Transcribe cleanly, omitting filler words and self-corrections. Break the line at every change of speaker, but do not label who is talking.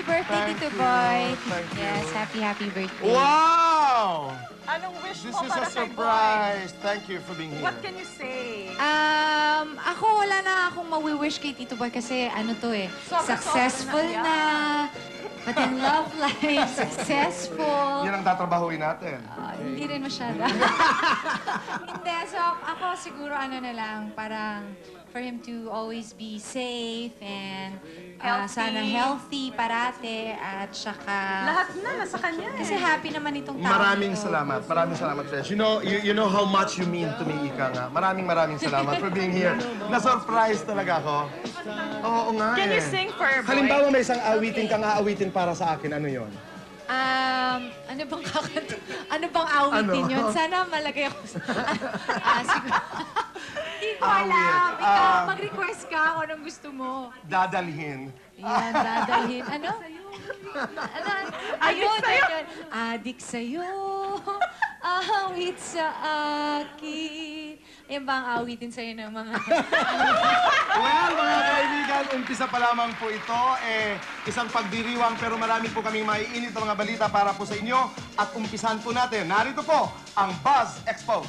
birthday, Tito Boy. Yes, happy birthday.
Wow!
Anong wish
This
mo
is
para
a
kay Boy?
surprise. Thank you for being here.
What can you say?
Ako wala na akong mawi-wish kay Tito Boy kasi ano to eh,
Sobra-sobra
successful
na,
na. But in love life, successful.
Yan ang tatrabahuin natin.
Hindi rin masyado. Hindi. So, ako siguro ano na lang, parang for him to always be safe and
Healthy.
sana healthy parate at saka...
Lahat na, nasa kanya eh.
Kasi happy naman itong tao.
Maraming
ito.
salamat. Maraming salamat, Fresh. You know how much you mean to me, Ika nga. Maraming salamat for being here. Na-surprise talaga ako. Oo nga
Can you
eh.
sing for Boy?
Halimbawa may isang awitin kang aawitin para sa akin. Ano yon?
Ano bang kakanta? Ano bang awitin
Ano?
yun? Sana malagay ako sa... siguro. Hindi ko
Awit.
alam. Ikaw, mag-request ka kung anong gusto mo.
Dadalhin.
Yan, dadalhin. Ano? Ano? Ayun, ayun. Adik sa'yo, awit sa akin. Yan ba ang awitin sa'yo ng mga...
Well, mga kaibigan, umpisa pa lamang po ito. Isang pagdiriwang pero marami po kaming maiinit na mga balita para po sa inyo. At umpisahan po natin. Narito po ang Buzz Expose.